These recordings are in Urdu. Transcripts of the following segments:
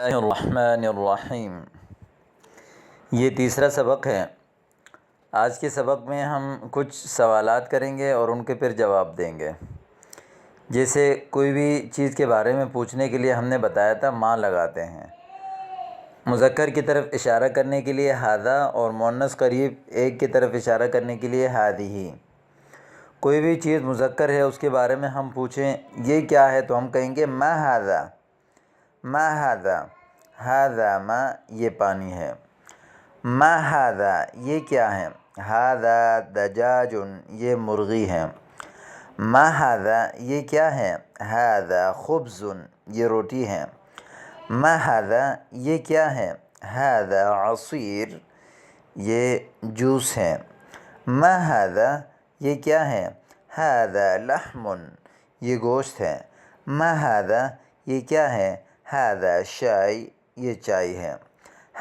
الرحمن الرحیم، یہ تیسرا سبق ہے۔ آج کے سبق میں ہم کچھ سوالات کریں گے اور ان کے پھر جواب دیں گے۔ جیسے کوئی بھی چیز کے بارے میں پوچھنے کے لیے ہم نے بتایا تھا ماں لگاتے ہیں، مذکر کی طرف اشارہ کرنے کے لیے ھذا اور مؤنث قریب ایک کی طرف اشارہ کرنے کے لیے ھذہ۔ کوئی بھی چیز مذکر ہے اس کے بارے میں ہم پوچھیں یہ کیا ہے تو ہم کہیں گے ما ھذا، ما ھذا، ھذا ما یہ پانی ہے۔ ما ھذا یہ کیا ہے، ھذا دجاج یہ مرغی ہے۔ ما ھذا یہ کیا ہے، ھذا خبز یہ روٹی ہے۔ ما ھذا یہ کیا ہے، ھذا عصیر یہ جوس ہے۔ ما ھذا یہ کیا ہے، ھذا لحم یہ گوشت ہے۔ ما ھذا یہ کیا ہے، ھذا شائی یہ چائے ہے۔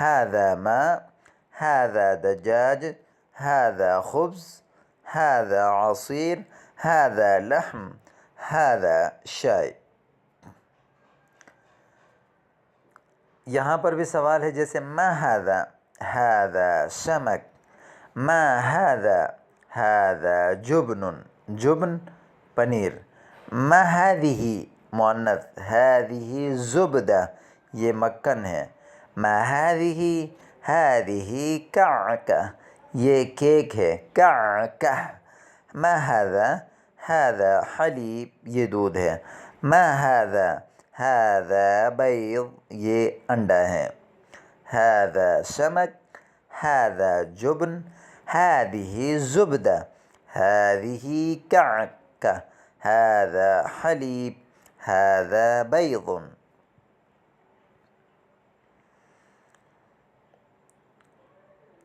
ھذا ما، ھذا دجاج، ھذا خبز، ھذا عصیر، ھذا لحم، ھذا شائی۔ یہاں پر بھی سوال ہے، جیسے ما ھذا، ھذا سمک، ما ھذا، ھذا جبن، جبن پنیر۔ ما ھذہ مؤنث، ھذہ زبدہ یہ مکھن ہے۔ ما ھذہ، ھذہ کعکہ یہ کیک ہے، کعکہ۔ ما ھذا، ھذا حلیب یہ دودھ ہے۔ ما ھذا، ھذا بیض یہ انڈا ہے۔ ھذا سمک، ھذا جبن، ھذہ زبدہ، ھذہ کعکہ، ھذا حلیب، ھذا بیض۔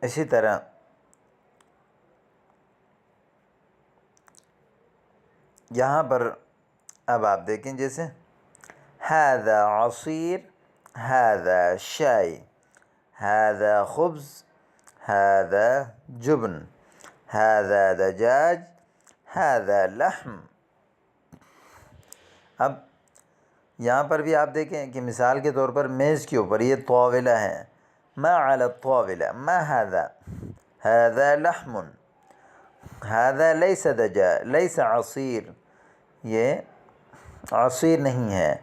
اسی طرح یہاں پر اب آپ دیکھیں، جیسے ھذا عصیر، ھذا شائی، ھذا خبز، ھذا جبن، ھذا دجاج، ھذا لحم۔ اب یہاں پر بھی آپ دیکھیں کہ مثال کے طور پر میز کے اوپر یہ طاولہ ہے، ما علی الطاولہ، ما ھذا، ھذا لحم، ھذا لیس دجاج، لیس عصیر یہ عصیر نہیں ہے۔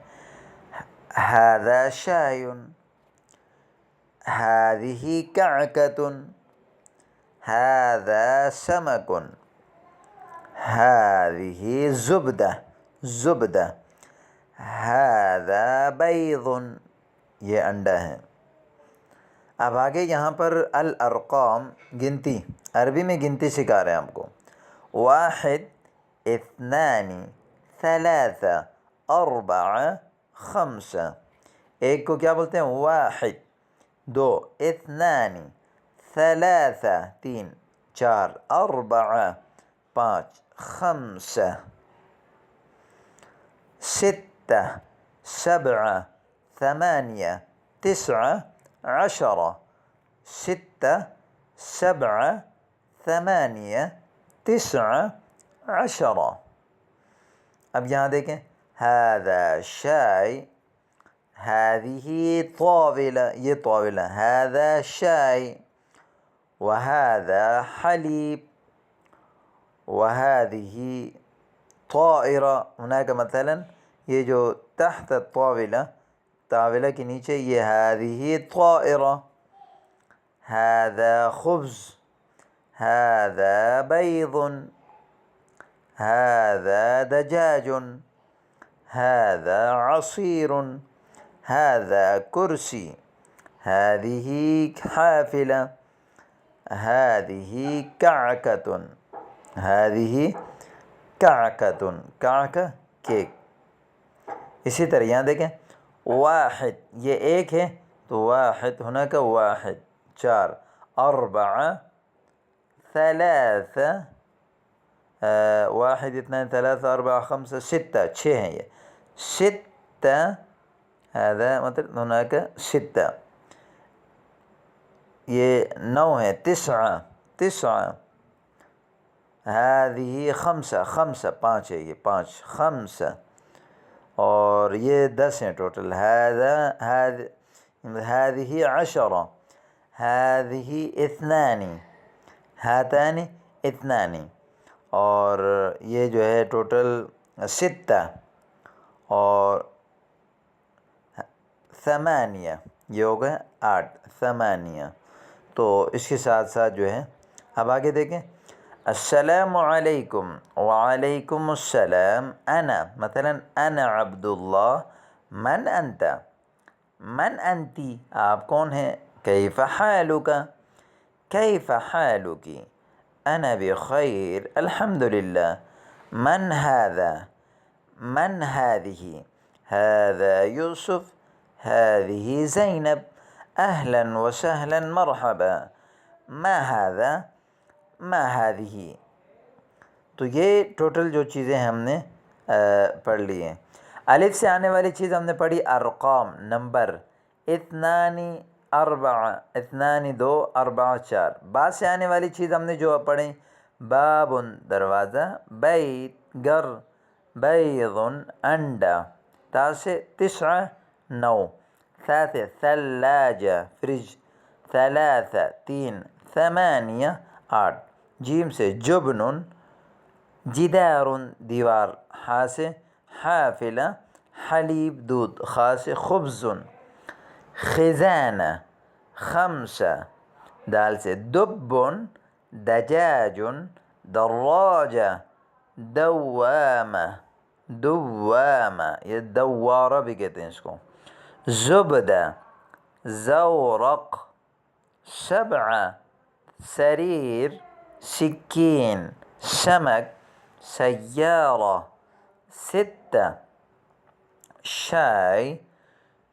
ھذا شائی، ھذہ کعکۃ، ھذا سمک، ھذہ زبدہ، زبدہ، ھذا بیض یہ انڈا ہے۔ اب آگے یہاں پر الارقام گنتی، عربی میں گنتی سکھا رہے ہیں آپ کو۔ واحد، اثنان، ثلاثہ، اربع، خمسہ۔ ایک کو کیا بولتے ہیں، واحد، دو، اثنان، ثلاثہ تین، چار، اربع پانچ، خمسہ ستہ، سبع، ثمانیہ، تسع، عشرہ۔ ستہ، سبع، ثمانیہ، تسع، عشرہ۔ اب یہاں دیکھیں، ھذا شائی، ھذہ طاولہ یہ طاولہ، ھذا شائی، وھذا حلیب، وھذہ طائرہ۔ ہناک مثلا یہ جو تحت الطاولہ، طاولہ کے نیچے یہ ھذہ طائرہ۔ ھذا خبز، ھذا بیض، ھذا دجاج، ھذا عصیر، ھذا کرسی، ھذہ حافلہ، ھذہ کعکۃ، ھذہ کعکۃ، کعکہ کیک۔ اسی طرح یہاں دیکھیں، واحد یہ ایک ہے تو واحد ہناک واحد چار، اربع، ثلاثہ، واحد اثنان ثلاثہ اربع خمسہ ستہ چھ ہیں یہ، ستہ، ھذا مطلب ہناک ستہ، یہ نو ہے، تسع، تسع، ھذہ خمسہ، خمسہ پانچ ہے یہ پانچ، خمسہ، اور یہ 10 ہیں ٹوٹل۔ ھذا هذه 10 هذه 2 هاتان 2 اور یہ جو ہے ٹوٹل 6 اور 8 یہ ہو گئے 8 8 تو اس کے ساتھ ساتھ جو ہے اب آگے دیکھیں السلام علیکم وعلیکم السلام انا مثلا انا عبداللہ من انت من انتی آپ کون ہیں کیف حالک کیف حالک انا بخیر الحمد للہ من هذا من هذه هذا یوسف هذه زینب اہلا وسہلا مرحبا ما هذا ما هذه تو یہ ٹوٹل جو چیزیں ہم نے پڑھ لی ہیں۔ الف سے آنے والی چیز ہم نے پڑھی ارقام نمبر 2 4 2 2 4 4 با سے آنے والی چیز ہم نے جو پڑھی باب دروازہ بیت گھر بیض انڈا تا سے 9 9 ثلاثة ثلاجة فریج 3 3 8 8 جیم سے جبن جدار دیوار ہا سے حافلہ حلیب دودھ خا سے خبز خزانہ 5 دال سے دب دجاج دراجہ دوامہ دوامہ یہ دوارہ بھی کہتے ہیں اس کو زبدہ زورق 7 سریر سکین سمک سیارہ 6 شاي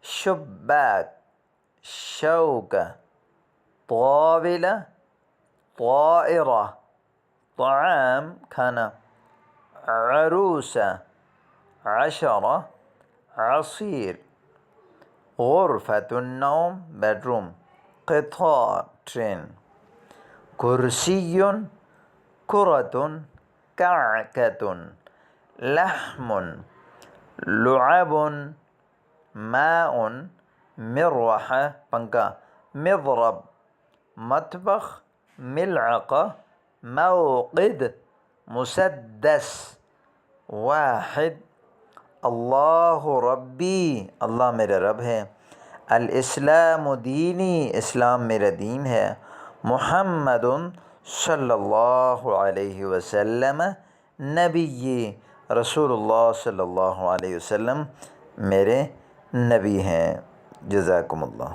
شباك شوكة طاولة طائرة طعام کھانا عروسة 10 عصير غرفة النوم bedroom قطار train كرسي كرة كعكة لحم لعب ماء مروحة پنکھا مضرب مطبخ ملعقة موقد مسدس واحد اللہ ربی اللہ میرا رب ہے الاسلام دینی اسلام میرا دین ہے محمد صلی اللہ علیہ وسلم نبی رسول اللہ صلی اللہ علیہ وسلم میرے نبی ہیں جزاکم اللہ